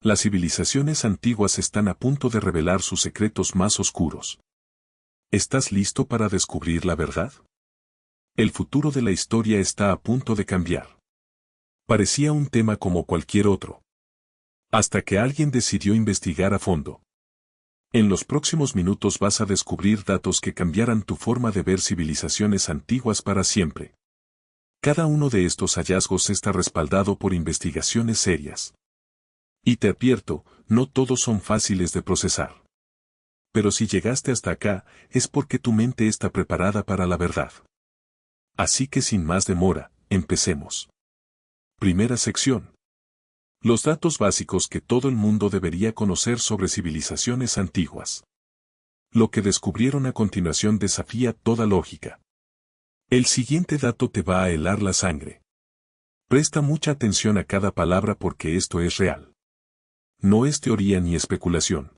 Las civilizaciones antiguas están a punto de revelar sus secretos más oscuros. ¿Estás listo para descubrir la verdad? El futuro de la historia está a punto de cambiar. Parecía un tema como cualquier otro. Hasta que alguien decidió investigar a fondo. En los próximos minutos vas a descubrir datos que cambiarán tu forma de ver civilizaciones antiguas para siempre. Cada uno de estos hallazgos está respaldado por investigaciones serias. Y te advierto, no todos son fáciles de procesar. Pero si llegaste hasta acá, es porque tu mente está preparada para la verdad. Así que sin más demora, empecemos. Primera sección. Los datos básicos que todo el mundo debería conocer sobre civilizaciones antiguas. Lo que descubrieron a continuación desafía toda lógica. El siguiente dato te va a helar la sangre. Presta mucha atención a cada palabra porque esto es real. No es teoría ni especulación.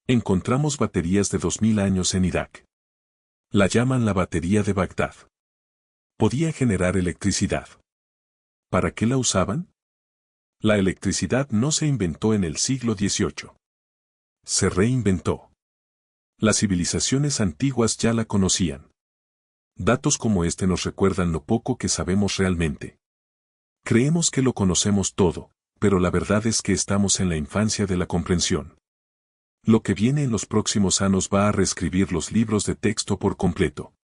Encontramos baterías de 2000 años en Irak. La llaman la batería de Bagdad. Podía generar electricidad. ¿Para qué la usaban? La electricidad no se inventó en el siglo XVIII. Se reinventó. Las civilizaciones antiguas ya la conocían. Datos como este nos recuerdan lo poco que sabemos realmente. Creemos que lo conocemos todo, pero la verdad es que estamos en la infancia de la comprensión. Lo que viene en los próximos años va a reescribir los libros de texto por completo.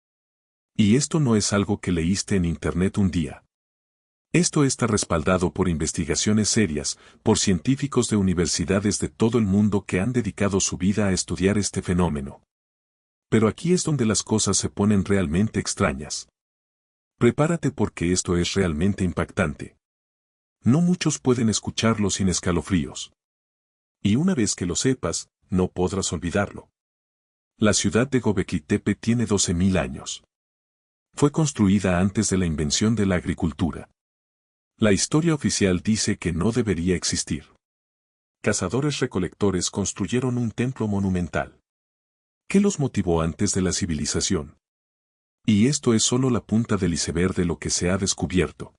Y esto no es algo que leíste en internet un día. Esto está respaldado por investigaciones serias, por científicos de universidades de todo el mundo que han dedicado su vida a estudiar este fenómeno. Pero aquí es donde las cosas se ponen realmente extrañas. Prepárate porque esto es realmente impactante. No muchos pueden escucharlo sin escalofríos. Y una vez que lo sepas, no podrás olvidarlo. La ciudad de Göbekli Tepe tiene 12.000 años. Fue construida antes de la invención de la agricultura. La historia oficial dice que no debería existir. Cazadores-recolectores construyeron un templo monumental. ¿Qué los motivó antes de la civilización? Y esto es solo la punta del iceberg de lo que se ha descubierto.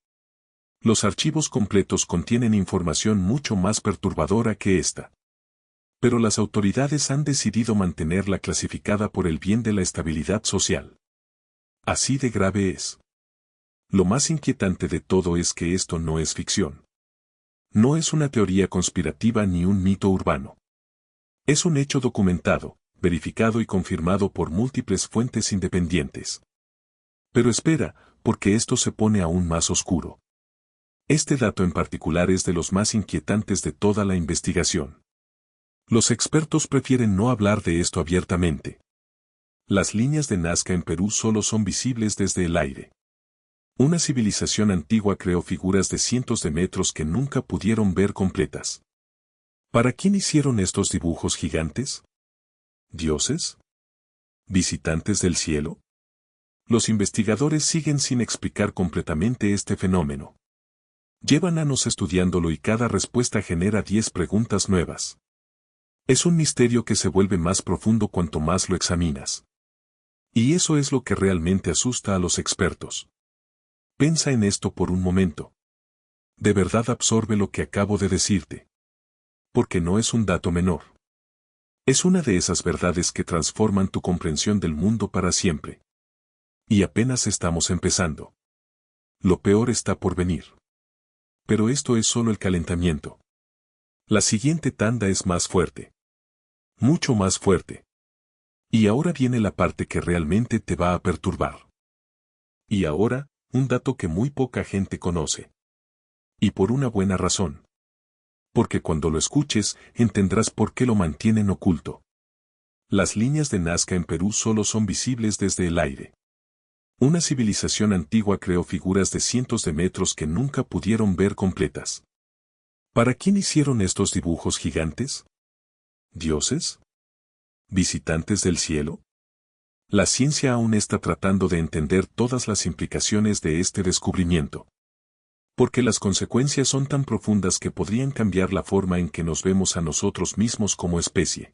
Los archivos completos contienen información mucho más perturbadora que esta. Pero las autoridades han decidido mantenerla clasificada por el bien de la estabilidad social. Así de grave es. Lo más inquietante de todo es que esto no es ficción. No es una teoría conspirativa ni un mito urbano. Es un hecho documentado, verificado y confirmado por múltiples fuentes independientes. Pero espera, porque esto se pone aún más oscuro. Este dato en particular es de los más inquietantes de toda la investigación. Los expertos prefieren no hablar de esto abiertamente. Las líneas de Nazca en Perú solo son visibles desde el aire. Una civilización antigua creó figuras de cientos de metros que nunca pudieron ver completas. ¿Para quién hicieron estos dibujos gigantes? ¿Dioses? ¿Visitantes del cielo? Los investigadores siguen sin explicar completamente este fenómeno. Llevan años estudiándolo y cada respuesta genera 10 preguntas nuevas. Es un misterio que se vuelve más profundo cuanto más lo examinas. Y eso es lo que realmente asusta a los expertos. Piensa en esto por un momento. De verdad absorbe lo que acabo de decirte. Porque no es un dato menor. Es una de esas verdades que transforman tu comprensión del mundo para siempre. Y apenas estamos empezando. Lo peor está por venir. Pero esto es solo el calentamiento. La siguiente tanda es más fuerte. Mucho más fuerte. Y ahora viene la parte que realmente te va a perturbar. Y ahora, un dato que muy poca gente conoce. Y por una buena razón. Porque cuando lo escuches, entenderás por qué lo mantienen oculto. Las líneas de Nazca en Perú solo son visibles desde el aire. Una civilización antigua creó figuras de cientos de metros que nunca pudieron ver completas. ¿Para quién hicieron estos dibujos gigantes? ¿Dioses? ¿Visitantes del cielo? La ciencia aún está tratando de entender todas las implicaciones de este descubrimiento. Porque las consecuencias son tan profundas que podrían cambiar la forma en que nos vemos a nosotros mismos como especie.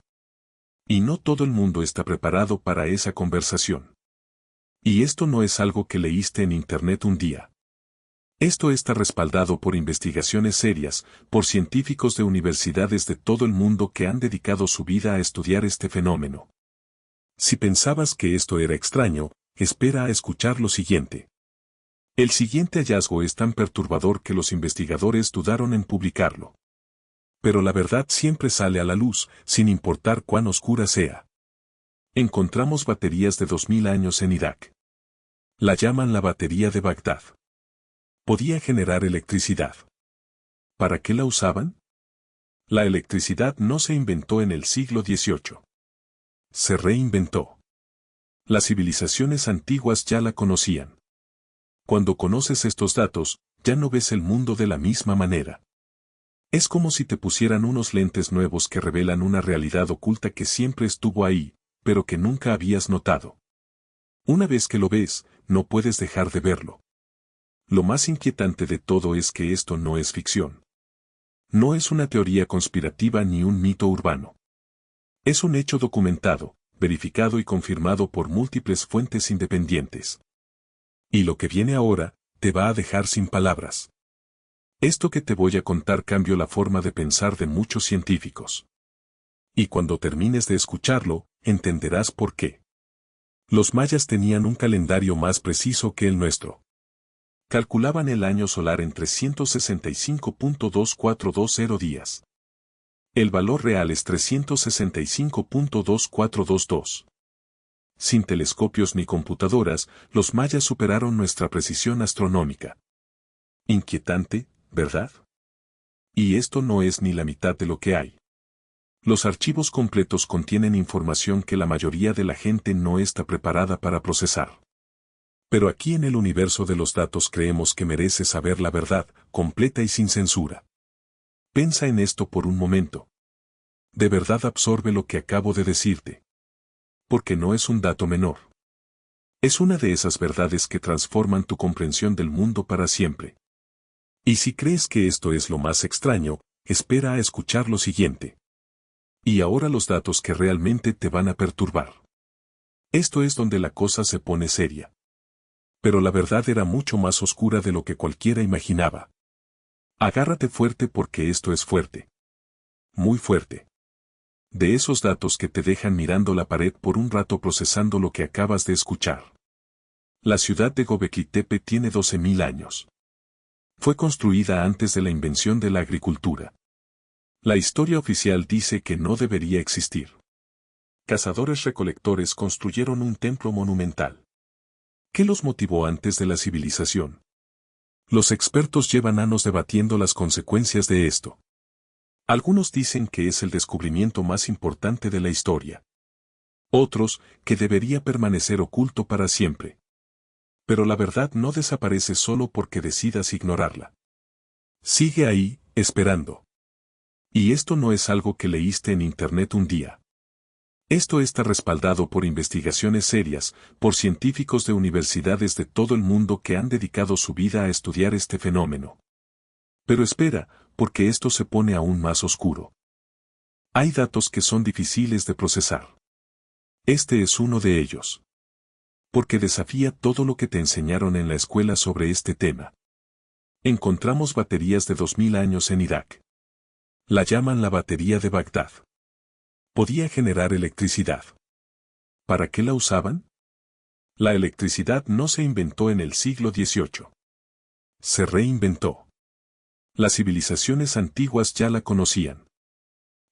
Y no todo el mundo está preparado para esa conversación. Y esto no es algo que leíste en internet un día. Esto está respaldado por investigaciones serias, por científicos de universidades de todo el mundo que han dedicado su vida a estudiar este fenómeno. Si pensabas que esto era extraño, espera a escuchar lo siguiente. El siguiente hallazgo es tan perturbador que los investigadores dudaron en publicarlo. Pero la verdad siempre sale a la luz, sin importar cuán oscura sea. Encontramos baterías de 2000 años en Irak. La llaman la batería de Bagdad. Podía generar electricidad. ¿Para qué la usaban? La electricidad no se inventó en el siglo XVIII. Se reinventó. Las civilizaciones antiguas ya la conocían. Cuando conoces estos datos, ya no ves el mundo de la misma manera. Es como si te pusieran unos lentes nuevos que revelan una realidad oculta que siempre estuvo ahí, pero que nunca habías notado. Una vez que lo ves, no puedes dejar de verlo. Lo más inquietante de todo es que esto no es ficción. No es una teoría conspirativa ni un mito urbano. Es un hecho documentado, verificado y confirmado por múltiples fuentes independientes. Y lo que viene ahora, te va a dejar sin palabras. Esto que te voy a contar cambió la forma de pensar de muchos científicos. Y cuando termines de escucharlo, entenderás por qué. Los mayas tenían un calendario más preciso que el nuestro. Calculaban el año solar en 365.2420 días. El valor real es 365.2422. Sin telescopios ni computadoras, los mayas superaron nuestra precisión astronómica. Inquietante, ¿verdad? Y esto no es ni la mitad de lo que hay. Los archivos completos contienen información que la mayoría de la gente no está preparada para procesar. Pero aquí en el universo de los datos creemos que mereces saber la verdad, completa y sin censura. Piensa en esto por un momento. De verdad absorbe lo que acabo de decirte. Porque no es un dato menor. Es una de esas verdades que transforman tu comprensión del mundo para siempre. Y si crees que esto es lo más extraño, espera a escuchar lo siguiente. Y ahora los datos que realmente te van a perturbar. Esto es donde la cosa se pone seria. Pero la verdad era mucho más oscura de lo que cualquiera imaginaba. Agárrate fuerte porque esto es fuerte. Muy fuerte. De esos datos que te dejan mirando la pared por un rato procesando lo que acabas de escuchar. La ciudad de Göbekli Tepe tiene 12.000 años. Fue construida antes de la invención de la agricultura. La historia oficial dice que no debería existir. Cazadores-recolectores construyeron un templo monumental. ¿Qué los motivó antes de la civilización? Los expertos llevan años debatiendo las consecuencias de esto. Algunos dicen que es el descubrimiento más importante de la historia. Otros, que debería permanecer oculto para siempre. Pero la verdad no desaparece solo porque decidas ignorarla. Sigue ahí, esperando. Y esto no es algo que leíste en internet un día. Esto está respaldado por investigaciones serias, por científicos de universidades de todo el mundo que han dedicado su vida a estudiar este fenómeno. Pero espera, porque esto se pone aún más oscuro. Hay datos que son difíciles de procesar. Este es uno de ellos. Porque desafía todo lo que te enseñaron en la escuela sobre este tema. Encontramos baterías de 2000 años en Irak. La llaman la batería de Bagdad. Podía generar electricidad. ¿Para qué la usaban? La electricidad no se inventó en el siglo XVIII. Se reinventó. Las civilizaciones antiguas ya la conocían.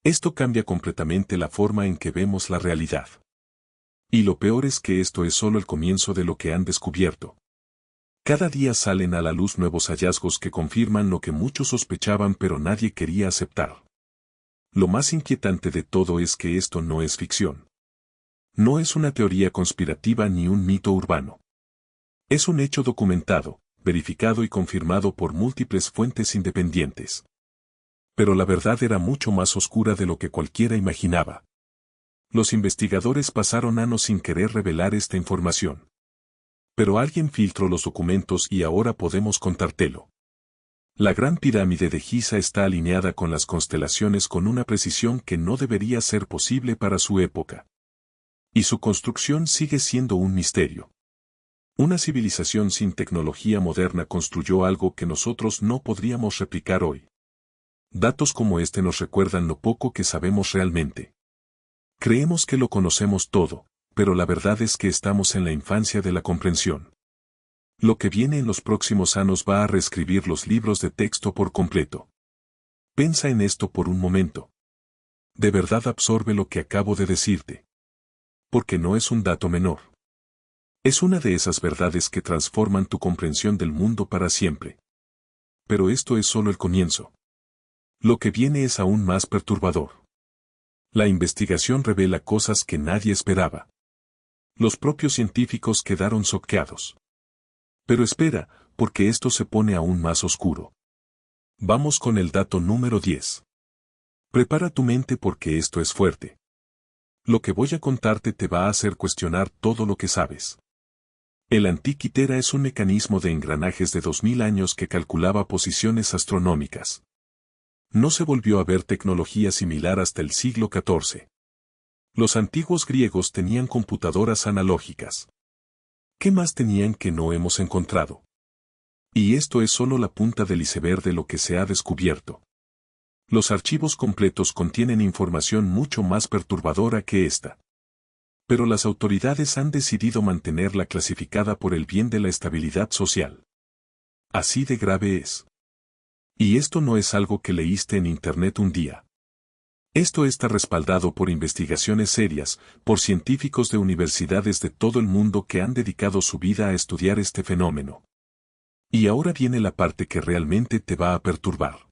Esto cambia completamente la forma en que vemos la realidad. Y lo peor es que esto es solo el comienzo de lo que han descubierto. Cada día salen a la luz nuevos hallazgos que confirman lo que muchos sospechaban pero nadie quería aceptar. Lo más inquietante de todo es que esto no es ficción. No es una teoría conspirativa ni un mito urbano. Es un hecho documentado, verificado y confirmado por múltiples fuentes independientes. Pero la verdad era mucho más oscura de lo que cualquiera imaginaba. Los investigadores pasaron años sin querer revelar esta información. Pero alguien filtró los documentos y ahora podemos contártelo. La Gran Pirámide de Giza está alineada con las constelaciones con una precisión que no debería ser posible para su época. Y su construcción sigue siendo un misterio. Una civilización sin tecnología moderna construyó algo que nosotros no podríamos replicar hoy. Datos como este nos recuerdan lo poco que sabemos realmente. Creemos que lo conocemos todo, pero la verdad es que estamos en la infancia de la comprensión. Lo que viene en los próximos años va a reescribir los libros de texto por completo. Piensa en esto por un momento. De verdad absorbe lo que acabo de decirte. Porque no es un dato menor. Es una de esas verdades que transforman tu comprensión del mundo para siempre. Pero esto es solo el comienzo. Lo que viene es aún más perturbador. La investigación revela cosas que nadie esperaba. Los propios científicos quedaron choqueados. Pero espera, porque esto se pone aún más oscuro. Vamos con el dato número 10. Prepara tu mente porque esto es fuerte. Lo que voy a contarte te va a hacer cuestionar todo lo que sabes. El Antiquitera es un mecanismo de engranajes de 2000 años que calculaba posiciones astronómicas. No se volvió a ver tecnología similar hasta el siglo XIV. Los antiguos griegos tenían computadoras analógicas. ¿Qué más tenían que no hemos encontrado? Y esto es solo la punta del iceberg de lo que se ha descubierto. Los archivos completos contienen información mucho más perturbadora que esta. Pero las autoridades han decidido mantenerla clasificada por el bien de la estabilidad social. Así de grave es. Y esto no es algo que leíste en internet un día. Esto está respaldado por investigaciones serias, por científicos de universidades de todo el mundo que han dedicado su vida a estudiar este fenómeno. Y ahora viene la parte que realmente te va a perturbar.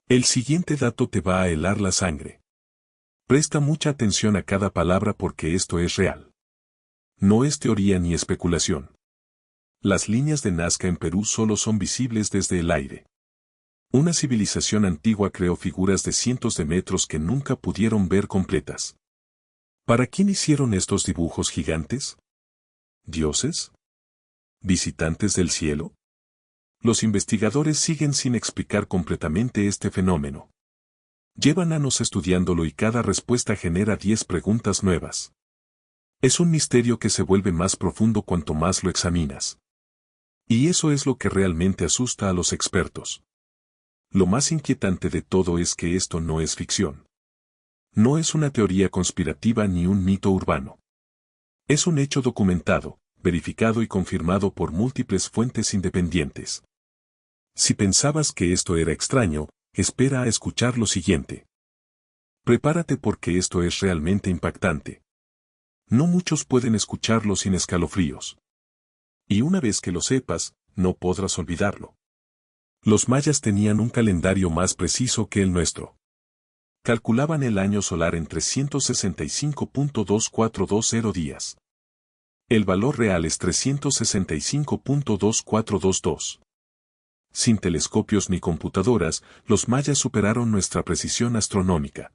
El siguiente dato te va a helar la sangre. Presta mucha atención a cada palabra porque esto es real. No es teoría ni especulación. Las líneas de Nazca en Perú solo son visibles desde el aire. Una civilización antigua creó figuras de cientos de metros que nunca pudieron ver completas. ¿Para quién hicieron estos dibujos gigantes? ¿Dioses? ¿Visitantes del cielo? Los investigadores siguen sin explicar completamente este fenómeno. Llevan años estudiándolo y cada respuesta genera 10 preguntas nuevas. Es un misterio que se vuelve más profundo cuanto más lo examinas. Y eso es lo que realmente asusta a los expertos. Lo más inquietante de todo es que esto no es ficción. No es una teoría conspirativa ni un mito urbano. Es un hecho documentado, verificado y confirmado por múltiples fuentes independientes. Si pensabas que esto era extraño, espera a escuchar lo siguiente. Prepárate porque esto es realmente impactante. No muchos pueden escucharlo sin escalofríos. Y una vez que lo sepas, no podrás olvidarlo. Los mayas tenían un calendario más preciso que el nuestro. Calculaban el año solar en 365.2420 días. El valor real es 365.2422. Sin telescopios ni computadoras, los mayas superaron nuestra precisión astronómica.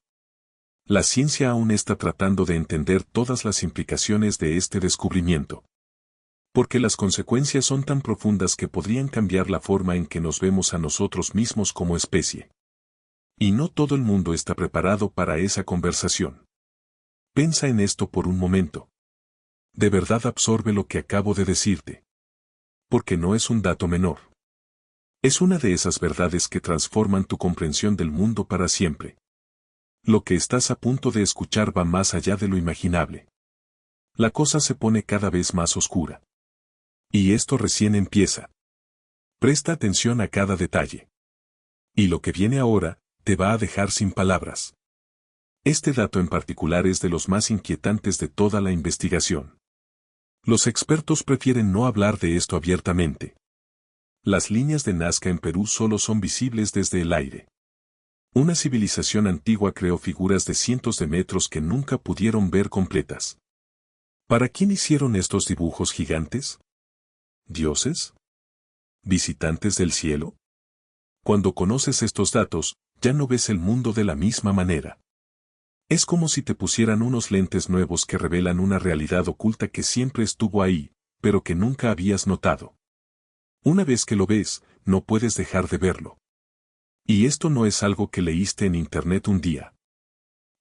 La ciencia aún está tratando de entender todas las implicaciones de este descubrimiento. Porque las consecuencias son tan profundas que podrían cambiar la forma en que nos vemos a nosotros mismos como especie. Y no todo el mundo está preparado para esa conversación. Piensa en esto por un momento. De verdad absorbe lo que acabo de decirte. Porque no es un dato menor. Es una de esas verdades que transforman tu comprensión del mundo para siempre. Lo que estás a punto de escuchar va más allá de lo imaginable. La cosa se pone cada vez más oscura. Y esto recién empieza. Presta atención a cada detalle. Y lo que viene ahora, te va a dejar sin palabras. Este dato en particular es de los más inquietantes de toda la investigación. Los expertos prefieren no hablar de esto abiertamente. Las líneas de Nazca en Perú solo son visibles desde el aire. Una civilización antigua creó figuras de cientos de metros que nunca pudieron ver completas. ¿Para quién hicieron estos dibujos gigantes? ¿Dioses? ¿Visitantes del cielo? Cuando conoces estos datos, ya no ves el mundo de la misma manera. Es como si te pusieran unos lentes nuevos que revelan una realidad oculta que siempre estuvo ahí, pero que nunca habías notado. Una vez que lo ves, no puedes dejar de verlo. Y esto no es algo que leíste en internet un día.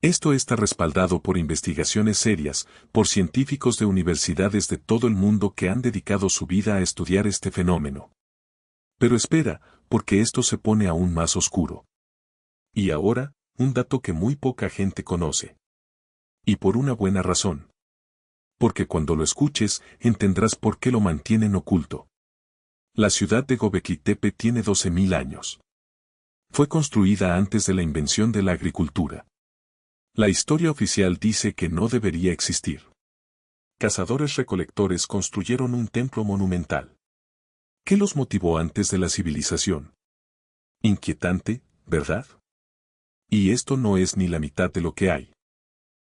Esto está respaldado por investigaciones serias, por científicos de universidades de todo el mundo que han dedicado su vida a estudiar este fenómeno. Pero espera, porque esto se pone aún más oscuro. Y ahora, un dato que muy poca gente conoce. Y por una buena razón. Porque cuando lo escuches, entenderás por qué lo mantienen oculto. La ciudad de Göbekli Tepe tiene 12.000 años. Fue construida antes de la invención de la agricultura. La historia oficial dice que no debería existir. Cazadores-recolectores construyeron un templo monumental. ¿Qué los motivó antes de la civilización? Inquietante, ¿verdad? Y esto no es ni la mitad de lo que hay.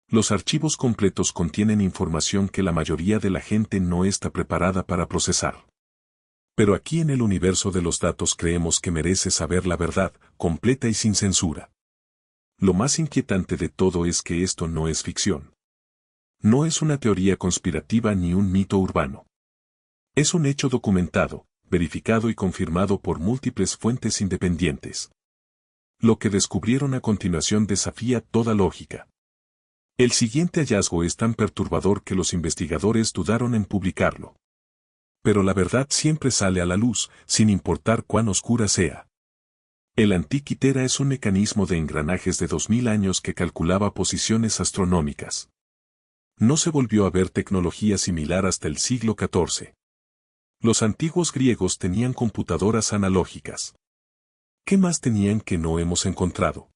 Los archivos completos contienen información que la mayoría de la gente no está preparada para procesar. Pero aquí en el universo de los datos creemos que merece saber la verdad, completa y sin censura. Lo más inquietante de todo es que esto no es ficción. No es una teoría conspirativa ni un mito urbano. Es un hecho documentado, verificado y confirmado por múltiples fuentes independientes. Lo que descubrieron a continuación desafía toda lógica. El siguiente hallazgo es tan perturbador que los investigadores dudaron en publicarlo. Pero la verdad siempre sale a la luz, sin importar cuán oscura sea. El Antikythera es un mecanismo de engranajes de 2000 años que calculaba posiciones astronómicas. No se volvió a ver tecnología similar hasta el siglo XIV. Los antiguos griegos tenían computadoras analógicas. ¿Qué más tenían que no hemos encontrado?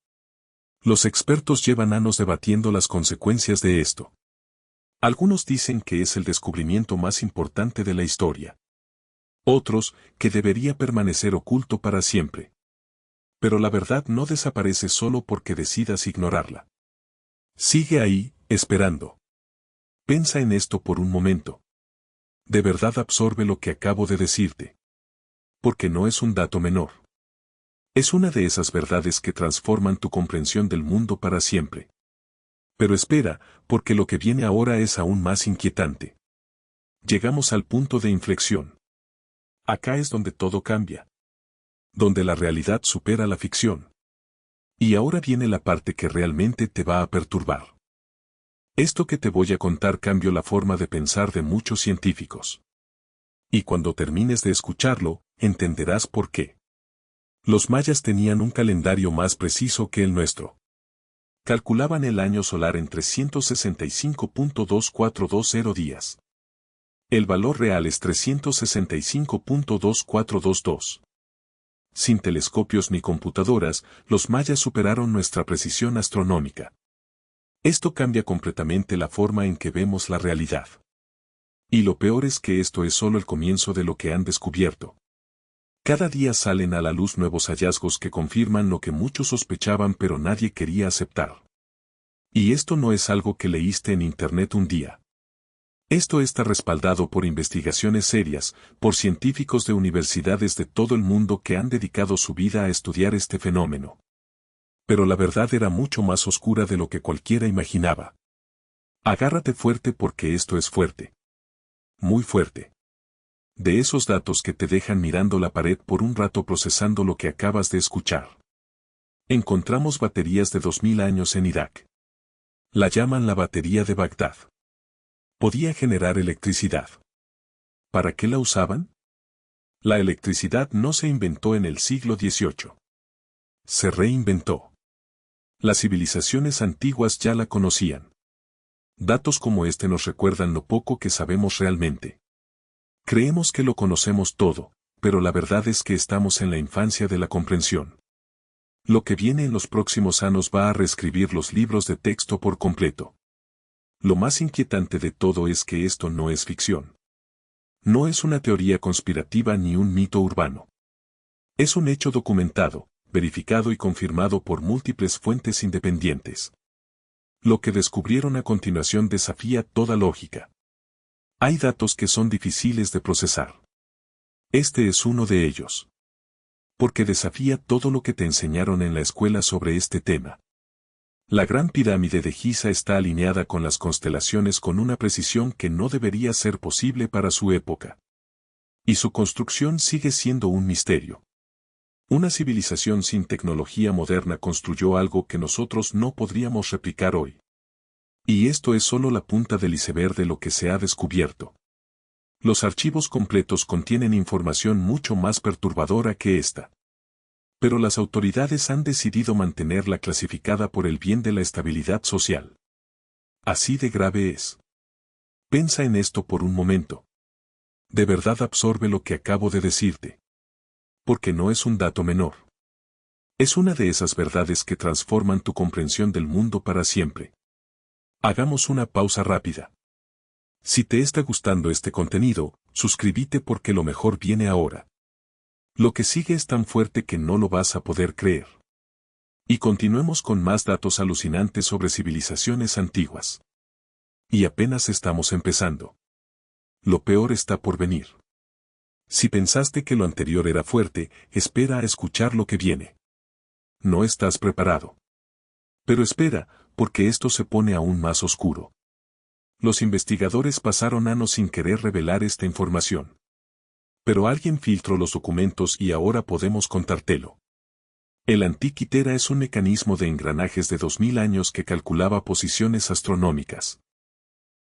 Los expertos llevan años debatiendo las consecuencias de esto. Algunos dicen que es el descubrimiento más importante de la historia. Otros, que debería permanecer oculto para siempre. Pero la verdad no desaparece solo porque decidas ignorarla. Sigue ahí, esperando. Piensa en esto por un momento. De verdad absorbe lo que acabo de decirte. Porque no es un dato menor. Es una de esas verdades que transforman tu comprensión del mundo para siempre. Pero espera, porque lo que viene ahora es aún más inquietante. Llegamos al punto de inflexión. Acá es donde todo cambia. Donde la realidad supera la ficción. Y ahora viene la parte que realmente te va a perturbar. Esto que te voy a contar cambió la forma de pensar de muchos científicos. Y cuando termines de escucharlo, entenderás por qué. Los mayas tenían un calendario más preciso que el nuestro. Calculaban el año solar en 365.2420 días. El valor real es 365.2422. Sin telescopios ni computadoras, los mayas superaron nuestra precisión astronómica. Esto cambia completamente la forma en que vemos la realidad. Y lo peor es que esto es solo el comienzo de lo que han descubierto. Cada día salen a la luz nuevos hallazgos que confirman lo que muchos sospechaban pero nadie quería aceptar. Y esto no es algo que leíste en internet un día. Esto está respaldado por investigaciones serias, por científicos de universidades de todo el mundo que han dedicado su vida a estudiar este fenómeno. Pero la verdad era mucho más oscura de lo que cualquiera imaginaba. Agárrate fuerte porque esto es fuerte. Muy fuerte. De esos datos que te dejan mirando la pared por un rato procesando lo que acabas de escuchar. Encontramos baterías de 2000 años en Irak. La llaman la batería de Bagdad. Podía generar electricidad. ¿Para qué la usaban? La electricidad no se inventó en el siglo XVIII. Se reinventó. Las civilizaciones antiguas ya la conocían. Datos como este nos recuerdan lo poco que sabemos realmente. Creemos que lo conocemos todo, pero la verdad es que estamos en la infancia de la comprensión. Lo que viene en los próximos años va a reescribir los libros de texto por completo. Lo más inquietante de todo es que esto no es ficción. No es una teoría conspirativa ni un mito urbano. Es un hecho documentado, verificado y confirmado por múltiples fuentes independientes. Lo que descubrieron a continuación desafía toda lógica. Hay datos que son difíciles de procesar. Este es uno de ellos. Porque desafía todo lo que te enseñaron en la escuela sobre este tema. La Gran Pirámide de Giza está alineada con las constelaciones con una precisión que no debería ser posible para su época. Y su construcción sigue siendo un misterio. Una civilización sin tecnología moderna construyó algo que nosotros no podríamos replicar hoy. Y esto es solo la punta del iceberg de lo que se ha descubierto. Los archivos completos contienen información mucho más perturbadora que esta. Pero las autoridades han decidido mantenerla clasificada por el bien de la estabilidad social. Así de grave es. Piensa en esto por un momento. De verdad absorbe lo que acabo de decirte. Porque no es un dato menor. Es una de esas verdades que transforman tu comprensión del mundo para siempre. Hagamos una pausa rápida. Si te está gustando este contenido, suscríbete porque lo mejor viene ahora. Lo que sigue es tan fuerte que no lo vas a poder creer. Y continuemos con más datos alucinantes sobre civilizaciones antiguas. Y apenas estamos empezando. Lo peor está por venir. Si pensaste que lo anterior era fuerte, espera a escuchar lo que viene. No estás preparado. Pero espera, porque esto se pone aún más oscuro. Los investigadores pasaron años sin querer revelar esta información. Pero alguien filtró los documentos y ahora podemos contártelo. El Antiquitera es un mecanismo de engranajes de 2000 años que calculaba posiciones astronómicas.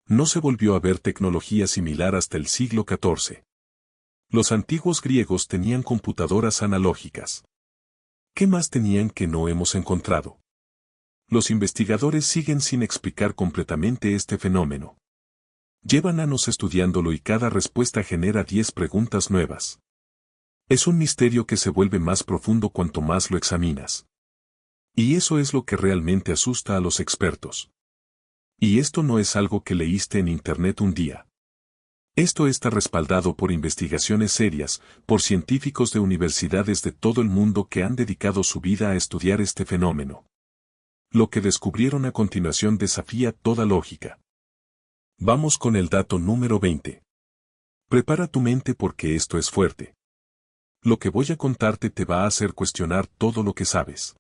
No se volvió a ver tecnología similar hasta el siglo XIV. Los antiguos griegos tenían computadoras analógicas. ¿Qué más tenían que no hemos encontrado? Los investigadores siguen sin explicar completamente este fenómeno. Llevan años estudiándolo y cada respuesta genera 10 preguntas nuevas. Es un misterio que se vuelve más profundo cuanto más lo examinas. Y eso es lo que realmente asusta a los expertos. Y esto no es algo que leíste en internet un día. Esto está respaldado por investigaciones serias, por científicos de universidades de todo el mundo que han dedicado su vida a estudiar este fenómeno. Lo que descubrieron a continuación desafía toda lógica. Vamos con el dato número 20. Prepara tu mente porque esto es fuerte. Lo que voy a contarte te va a hacer cuestionar todo lo que sabes.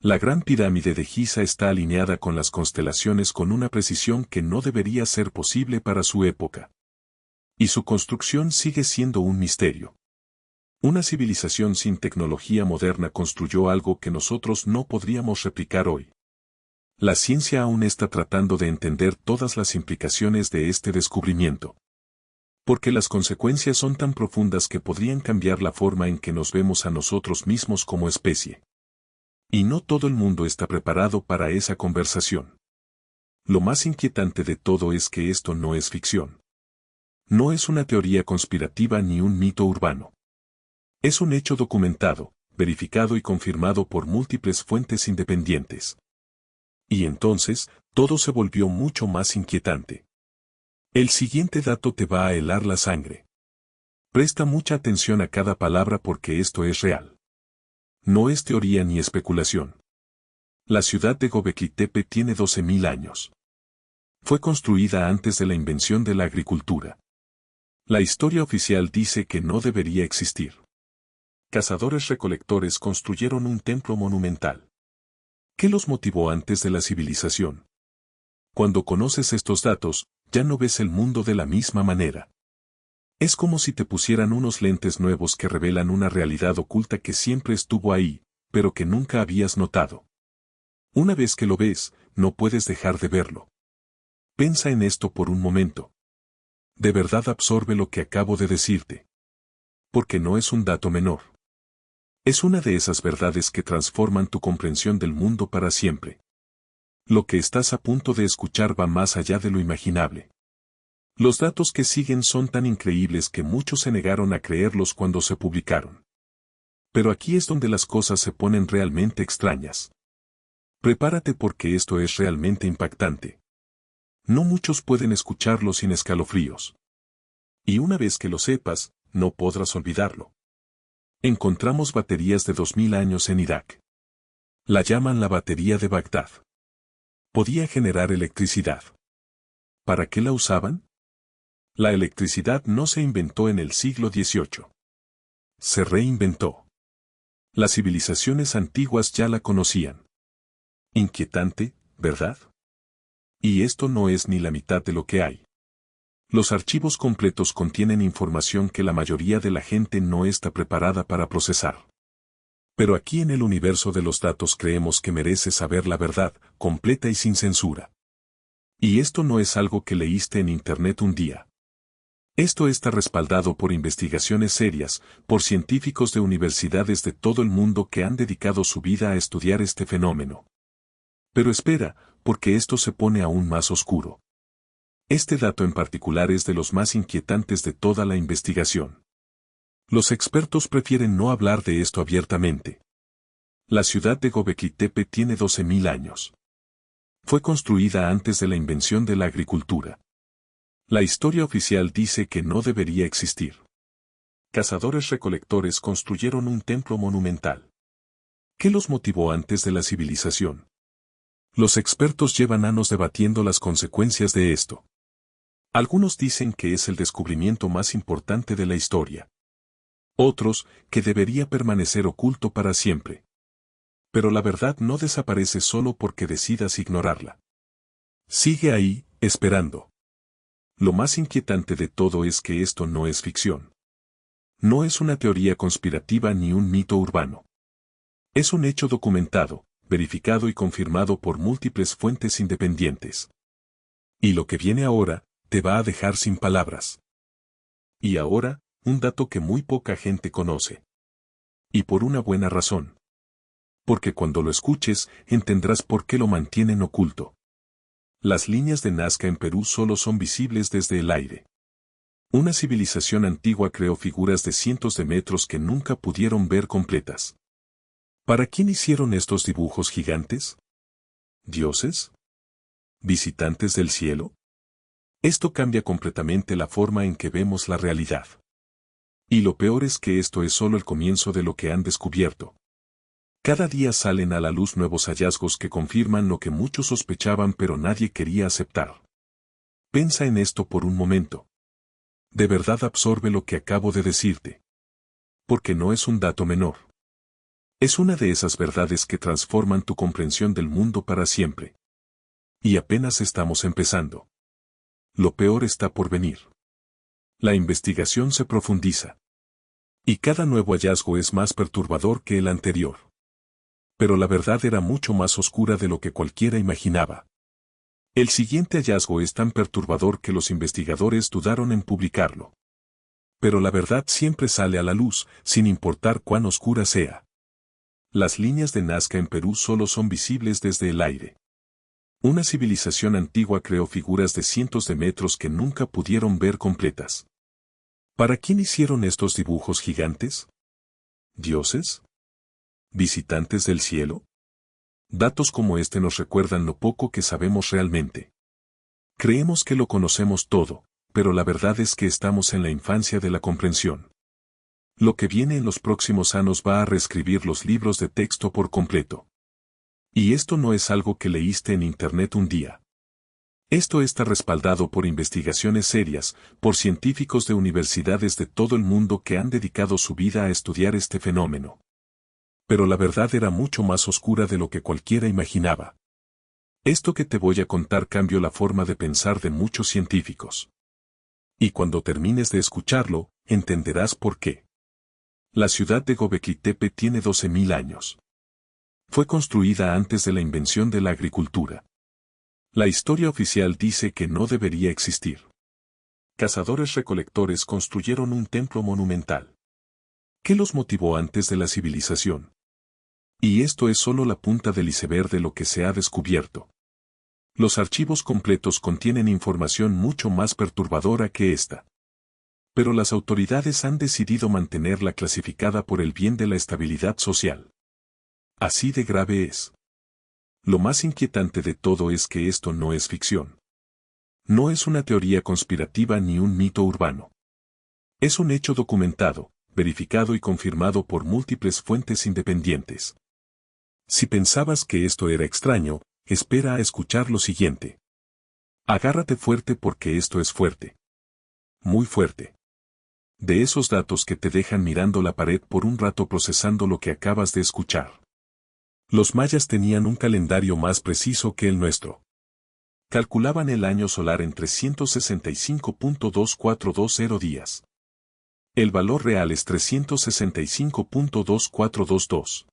La Gran Pirámide de Giza está alineada con las constelaciones con una precisión que no debería ser posible para su época. Y su construcción sigue siendo un misterio. Una civilización sin tecnología moderna construyó algo que nosotros no podríamos replicar hoy. La ciencia aún está tratando de entender todas las implicaciones de este descubrimiento. Porque las consecuencias son tan profundas que podrían cambiar la forma en que nos vemos a nosotros mismos como especie. Y no todo el mundo está preparado para esa conversación. Lo más inquietante de todo es que esto no es ficción. No es una teoría conspirativa ni un mito urbano. Es un hecho documentado, verificado y confirmado por múltiples fuentes independientes. Y entonces, todo se volvió mucho más inquietante. El siguiente dato te va a helar la sangre. Presta mucha atención a cada palabra porque esto es real. No es teoría ni especulación. La ciudad de Göbekli Tepe tiene 12.000 años. Fue construida antes de la invención de la agricultura. La historia oficial dice que no debería existir. Cazadores-recolectores construyeron un templo monumental. ¿Qué los motivó antes de la civilización? Cuando conoces estos datos, ya no ves el mundo de la misma manera. Es como si te pusieran unos lentes nuevos que revelan una realidad oculta que siempre estuvo ahí, pero que nunca habías notado. Una vez que lo ves, no puedes dejar de verlo. Piensa en esto por un momento. De verdad absorbe lo que acabo de decirte. Porque no es un dato menor. Es una de esas verdades que transforman tu comprensión del mundo para siempre. Lo que estás a punto de escuchar va más allá de lo imaginable. Los datos que siguen son tan increíbles que muchos se negaron a creerlos cuando se publicaron. Pero aquí es donde las cosas se ponen realmente extrañas. Prepárate porque esto es realmente impactante. No muchos pueden escucharlo sin escalofríos. Y una vez que lo sepas, no podrás olvidarlo. Encontramos baterías de 2000 años en Irak. La llaman la batería de Bagdad. Podía generar electricidad. ¿Para qué la usaban? La electricidad no se inventó en el siglo XVIII. Se reinventó. Las civilizaciones antiguas ya la conocían. Inquietante, ¿verdad? Y esto no es ni la mitad de lo que hay. Los archivos completos contienen información que la mayoría de la gente no está preparada para procesar. Pero aquí en el universo de los datos creemos que mereces saber la verdad, completa y sin censura. Y esto no es algo que leíste en internet un día. Esto está respaldado por investigaciones serias, por científicos de universidades de todo el mundo que han dedicado su vida a estudiar este fenómeno. Pero espera, porque esto se pone aún más oscuro. Este dato en particular es de los más inquietantes de toda la investigación. Los expertos prefieren no hablar de esto abiertamente. La ciudad de Göbekli Tepe tiene 12.000 años. Fue construida antes de la invención de la agricultura. La historia oficial dice que no debería existir. Cazadores-recolectores construyeron un templo monumental. ¿Qué los motivó antes de la civilización? Los expertos llevan años debatiendo las consecuencias de esto. Algunos dicen que es el descubrimiento más importante de la historia. Otros, que debería permanecer oculto para siempre. Pero la verdad no desaparece solo porque decidas ignorarla. Sigue ahí, esperando. Lo más inquietante de todo es que esto no es ficción. No es una teoría conspirativa ni un mito urbano. Es un hecho documentado, verificado y confirmado por múltiples fuentes independientes. Y lo que viene ahora, te va a dejar sin palabras. Y ahora, un dato que muy poca gente conoce. Y por una buena razón. Porque cuando lo escuches, entenderás por qué lo mantienen oculto. Las líneas de Nazca en Perú solo son visibles desde el aire. Una civilización antigua creó figuras de cientos de metros que nunca pudieron ver completas. ¿Para quién hicieron estos dibujos gigantes? ¿Dioses? ¿Visitantes del cielo? Esto cambia completamente la forma en que vemos la realidad. Y lo peor es que esto es solo el comienzo de lo que han descubierto. Cada día salen a la luz nuevos hallazgos que confirman lo que muchos sospechaban pero nadie quería aceptar. Piensa en esto por un momento. De verdad absorbe lo que acabo de decirte. Porque no es un dato menor. Es una de esas verdades que transforman tu comprensión del mundo para siempre. Y apenas estamos empezando. Lo peor está por venir. La investigación se profundiza. Y cada nuevo hallazgo es más perturbador que el anterior. Pero la verdad era mucho más oscura de lo que cualquiera imaginaba. El siguiente hallazgo es tan perturbador que los investigadores dudaron en publicarlo. Pero la verdad siempre sale a la luz, sin importar cuán oscura sea. Las líneas de Nazca en Perú solo son visibles desde el aire. Una civilización antigua creó figuras de cientos de metros que nunca pudieron ver completas. ¿Para quién hicieron estos dibujos gigantes? ¿Dioses? ¿Visitantes del cielo? Datos como este nos recuerdan lo poco que sabemos realmente. Creemos que lo conocemos todo, pero la verdad es que estamos en la infancia de la comprensión. Lo que viene en los próximos años va a reescribir los libros de texto por completo. Y esto no es algo que leíste en internet un día. Esto está respaldado por investigaciones serias, por científicos de universidades de todo el mundo que han dedicado su vida a estudiar este fenómeno. Pero la verdad era mucho más oscura de lo que cualquiera imaginaba. Esto que te voy a contar cambió la forma de pensar de muchos científicos. Y cuando termines de escucharlo, entenderás por qué. La ciudad de Göbekli Tepe tiene 12.000 años. Fue construida antes de la invención de la agricultura. La historia oficial dice que no debería existir. Cazadores-recolectores construyeron un templo monumental. ¿Qué los motivó antes de la civilización? Y esto es solo la punta del iceberg de lo que se ha descubierto. Los archivos completos contienen información mucho más perturbadora que esta. Pero las autoridades han decidido mantenerla clasificada por el bien de la estabilidad social. Así de grave es. Lo más inquietante de todo es que esto no es ficción. No es una teoría conspirativa ni un mito urbano. Es un hecho documentado, verificado y confirmado por múltiples fuentes independientes. Si pensabas que esto era extraño, espera a escuchar lo siguiente. Agárrate fuerte porque esto es fuerte. Muy fuerte. De esos datos que te dejan mirando la pared por un rato procesando lo que acabas de escuchar. Los mayas tenían un calendario más preciso que el nuestro. Calculaban el año solar en 365.2420 días. El valor real es 365.2422.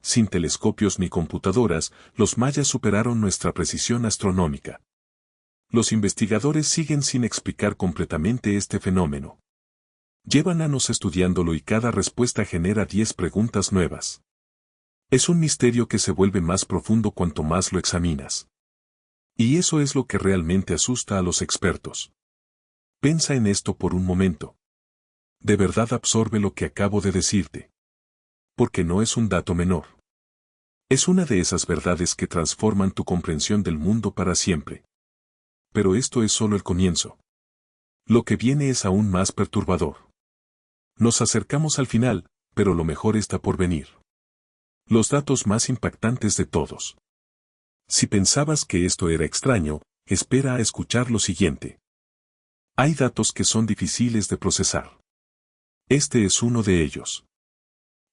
Sin telescopios ni computadoras, los mayas superaron nuestra precisión astronómica. Los investigadores siguen sin explicar completamente este fenómeno. Llevan años estudiándolo y cada respuesta genera 10 preguntas nuevas. Es un misterio que se vuelve más profundo cuanto más lo examinas. Y eso es lo que realmente asusta a los expertos. Piensa en esto por un momento. De verdad absorbe lo que acabo de decirte. Porque no es un dato menor. Es una de esas verdades que transforman tu comprensión del mundo para siempre. Pero esto es solo el comienzo. Lo que viene es aún más perturbador. Nos acercamos al final, pero lo mejor está por venir. Los datos más impactantes de todos. Si pensabas que esto era extraño, espera a escuchar lo siguiente. Hay datos que son difíciles de procesar. Este es uno de ellos.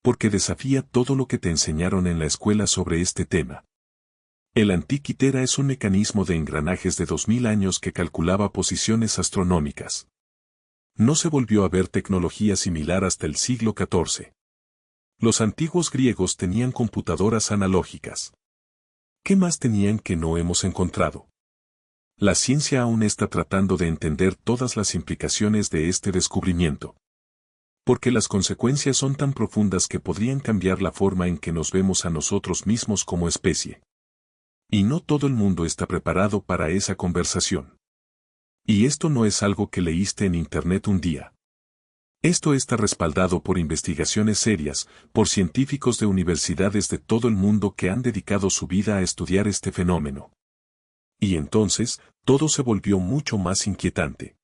Porque desafía todo lo que te enseñaron en la escuela sobre este tema. El Antiquitera es un mecanismo de engranajes de 2000 años que calculaba posiciones astronómicas. No se volvió a ver tecnología similar hasta el siglo XIV. Los antiguos griegos tenían computadoras analógicas. ¿Qué más tenían que no hemos encontrado? La ciencia aún está tratando de entender todas las implicaciones de este descubrimiento. Porque las consecuencias son tan profundas que podrían cambiar la forma en que nos vemos a nosotros mismos como especie. Y no todo el mundo está preparado para esa conversación. Y esto no es algo que leíste en internet un día. Esto está respaldado por investigaciones serias, por científicos de universidades de todo el mundo que han dedicado su vida a estudiar este fenómeno. Y entonces, todo se volvió mucho más inquietante.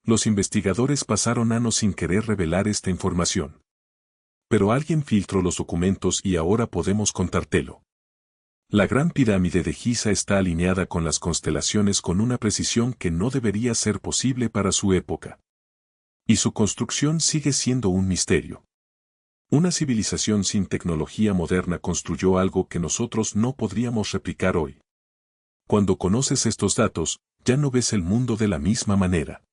Los investigadores pasaron años sin querer revelar esta información. Pero alguien filtró los documentos y ahora podemos contártelo. La Gran Pirámide de Giza está alineada con las constelaciones con una precisión que no debería ser posible para su época. Y su construcción sigue siendo un misterio. Una civilización sin tecnología moderna construyó algo que nosotros no podríamos replicar hoy. Cuando conoces estos datos, ya no ves el mundo de la misma manera.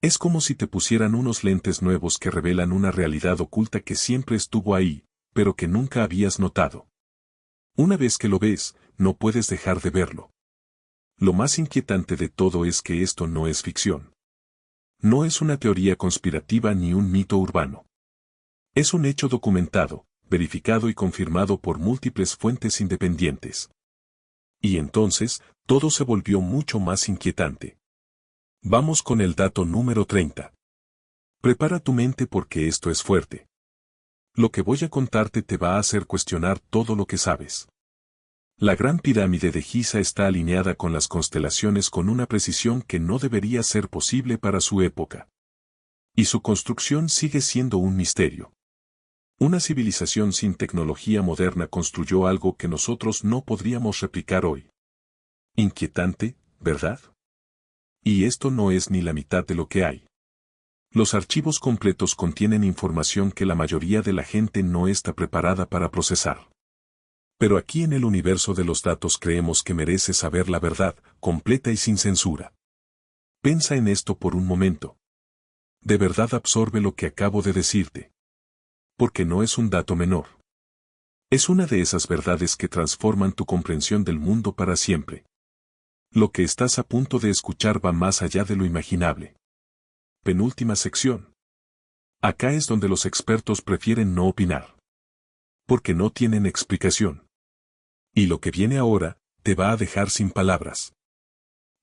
Es como si te pusieran unos lentes nuevos que revelan una realidad oculta que siempre estuvo ahí, pero que nunca habías notado. Una vez que lo ves, no puedes dejar de verlo. Lo más inquietante de todo es que esto no es ficción. No es una teoría conspirativa ni un mito urbano. Es un hecho documentado, verificado y confirmado por múltiples fuentes independientes. Y entonces, todo se volvió mucho más inquietante. Vamos con el dato número 30. Prepara tu mente porque esto es fuerte. Lo que voy a contarte te va a hacer cuestionar todo lo que sabes. La Gran Pirámide de Giza está alineada con las constelaciones con una precisión que no debería ser posible para su época. Y su construcción sigue siendo un misterio. Una civilización sin tecnología moderna construyó algo que nosotros no podríamos replicar hoy. Inquietante, ¿verdad? Y esto no es ni la mitad de lo que hay. Los archivos completos contienen información que la mayoría de la gente no está preparada para procesar. Pero aquí en el universo de los datos creemos que mereces saber la verdad, completa y sin censura. Piensa en esto por un momento. De verdad absorbe lo que acabo de decirte. Porque no es un dato menor. Es una de esas verdades que transforman tu comprensión del mundo para siempre. Lo que estás a punto de escuchar va más allá de lo imaginable. Penúltima sección. Acá es donde los expertos prefieren no opinar. Porque no tienen explicación. Y lo que viene ahora, te va a dejar sin palabras.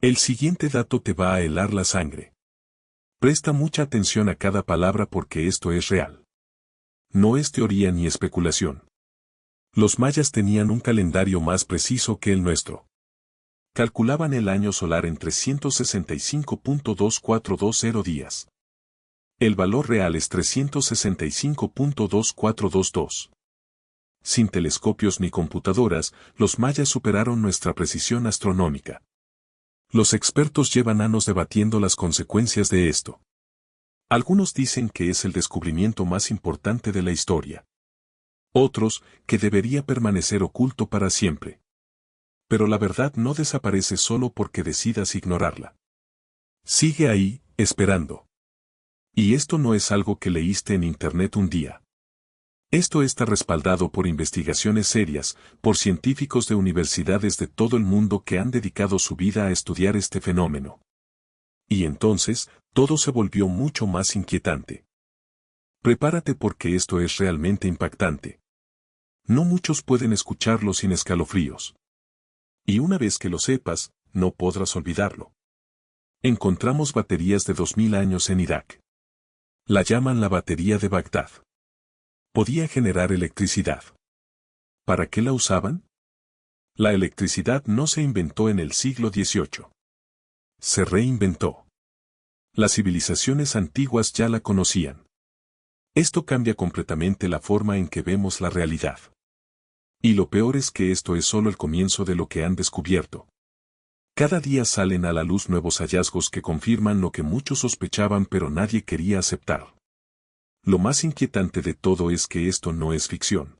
El siguiente dato te va a helar la sangre. Presta mucha atención a cada palabra porque esto es real. No es teoría ni especulación. Los mayas tenían un calendario más preciso que el nuestro. Calculaban el año solar en 365.2420 días. El valor real es 365.2422. Sin telescopios ni computadoras, los mayas superaron nuestra precisión astronómica. Los expertos llevan años debatiendo las consecuencias de esto. Algunos dicen que es el descubrimiento más importante de la historia. Otros, que debería permanecer oculto para siempre. Pero la verdad no desaparece solo porque decidas ignorarla. Sigue ahí, esperando. Y esto no es algo que leíste en Internet un día. Esto está respaldado por investigaciones serias, por científicos de universidades de todo el mundo que han dedicado su vida a estudiar este fenómeno. Y entonces, todo se volvió mucho más inquietante. Prepárate porque esto es realmente impactante. No muchos pueden escucharlo sin escalofríos. Y una vez que lo sepas, no podrás olvidarlo. Encontramos baterías de 2000 años en Irak. La llaman la batería de Bagdad. Podía generar electricidad. ¿Para qué la usaban? La electricidad no se inventó en el siglo XVIII. Se reinventó. Las civilizaciones antiguas ya la conocían. Esto cambia completamente la forma en que vemos la realidad. Y lo peor es que esto es solo el comienzo de lo que han descubierto. Cada día salen a la luz nuevos hallazgos que confirman lo que muchos sospechaban pero nadie quería aceptar. Lo más inquietante de todo es que esto no es ficción.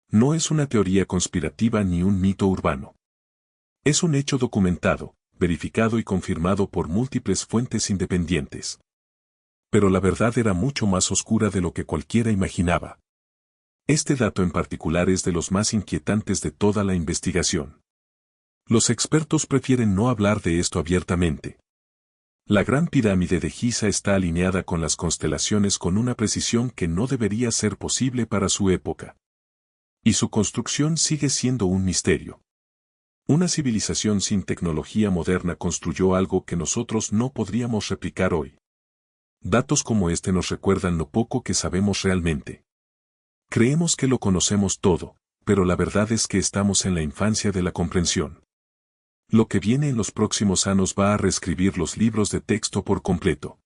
No es una teoría conspirativa ni un mito urbano. Es un hecho documentado, verificado y confirmado por múltiples fuentes independientes. Pero la verdad era mucho más oscura de lo que cualquiera imaginaba. Este dato en particular es de los más inquietantes de toda la investigación. Los expertos prefieren no hablar de esto abiertamente. La Gran Pirámide de Giza está alineada con las constelaciones con una precisión que no debería ser posible para su época. Y su construcción sigue siendo un misterio. Una civilización sin tecnología moderna construyó algo que nosotros no podríamos replicar hoy. Datos como este nos recuerdan lo poco que sabemos realmente. Creemos que lo conocemos todo, pero la verdad es que estamos en la infancia de la comprensión. Lo que viene en los próximos años va a reescribir los libros de texto por completo.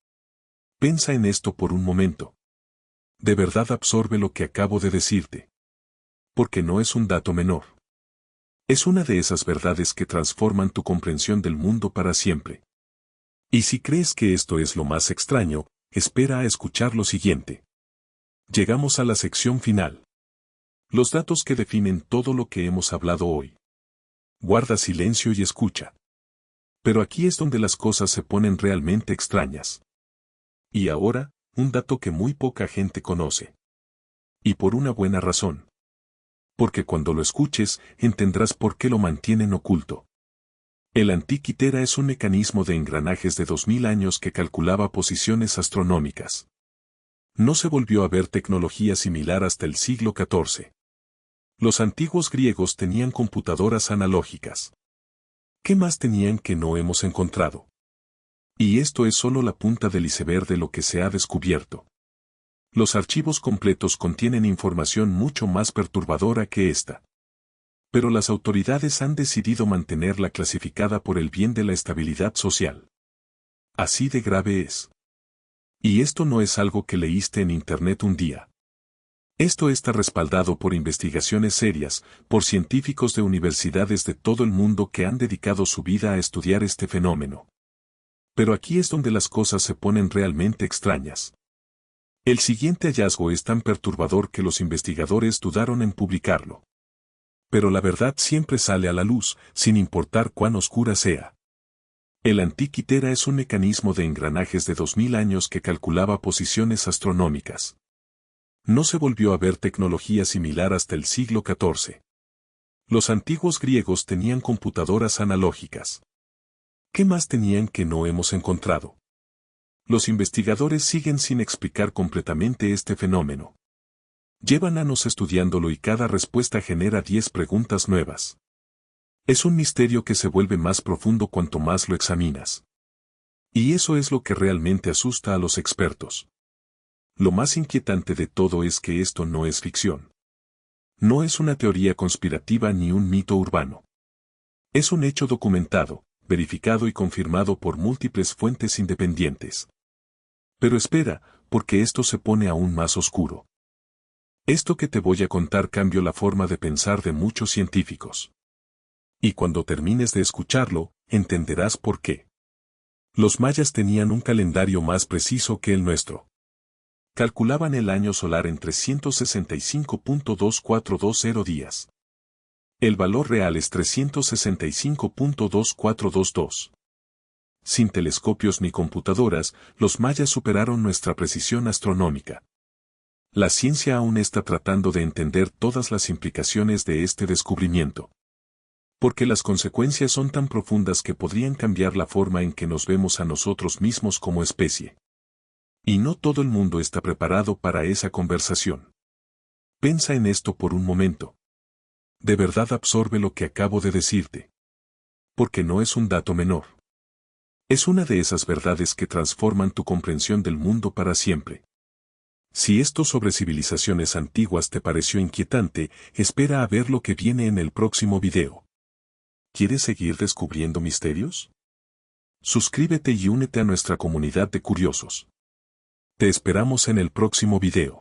Piensa en esto por un momento. De verdad absorbe lo que acabo de decirte. Porque no es un dato menor. Es una de esas verdades que transforman tu comprensión del mundo para siempre. Y si crees que esto es lo más extraño, espera a escuchar lo siguiente. Llegamos a la sección final. Los datos que definen todo lo que hemos hablado hoy. Guarda silencio y escucha. Pero aquí es donde las cosas se ponen realmente extrañas. Y ahora, un dato que muy poca gente conoce. Y por una buena razón. Porque cuando lo escuches, entenderás por qué lo mantienen oculto. El Antiquitera es un mecanismo de engranajes de 2000 años que calculaba posiciones astronómicas. No se volvió a ver tecnología similar hasta el siglo XIV. Los antiguos griegos tenían computadoras analógicas. ¿Qué más tenían que no hemos encontrado? Y esto es solo la punta del iceberg de lo que se ha descubierto. Los archivos completos contienen información mucho más perturbadora que esta. Pero las autoridades han decidido mantenerla clasificada por el bien de la estabilidad social. Así de grave es. Y esto no es algo que leíste en Internet un día. Esto está respaldado por investigaciones serias, por científicos de universidades de todo el mundo que han dedicado su vida a estudiar este fenómeno. Pero aquí es donde las cosas se ponen realmente extrañas. El siguiente hallazgo es tan perturbador que los investigadores dudaron en publicarlo. Pero la verdad siempre sale a la luz, sin importar cuán oscura sea. El Antiquitera es un mecanismo de engranajes de 2000 años que calculaba posiciones astronómicas. No se volvió a ver tecnología similar hasta el siglo XIV. Los antiguos griegos tenían computadoras analógicas. ¿Qué más tenían que no hemos encontrado? Los investigadores siguen sin explicar completamente este fenómeno. Llevan años estudiándolo y cada respuesta genera 10 preguntas nuevas. Es un misterio que se vuelve más profundo cuanto más lo examinas. Y eso es lo que realmente asusta a los expertos. Lo más inquietante de todo es que esto no es ficción. No es una teoría conspirativa ni un mito urbano. Es un hecho documentado, verificado y confirmado por múltiples fuentes independientes. Pero espera, porque esto se pone aún más oscuro. Esto que te voy a contar cambió la forma de pensar de muchos científicos. Y cuando termines de escucharlo, entenderás por qué. Los mayas tenían un calendario más preciso que el nuestro. Calculaban el año solar en 365.2420 días. El valor real es 365.2422. Sin telescopios ni computadoras, los mayas superaron nuestra precisión astronómica. La ciencia aún está tratando de entender todas las implicaciones de este descubrimiento. Porque las consecuencias son tan profundas que podrían cambiar la forma en que nos vemos a nosotros mismos como especie. Y no todo el mundo está preparado para esa conversación. Piensa en esto por un momento. De verdad absorbe lo que acabo de decirte. Porque no es un dato menor. Es una de esas verdades que transforman tu comprensión del mundo para siempre. Si esto sobre civilizaciones antiguas te pareció inquietante, espera a ver lo que viene en el próximo video. ¿Quieres seguir descubriendo misterios? Suscríbete y únete a nuestra comunidad de curiosos. Te esperamos en el próximo video.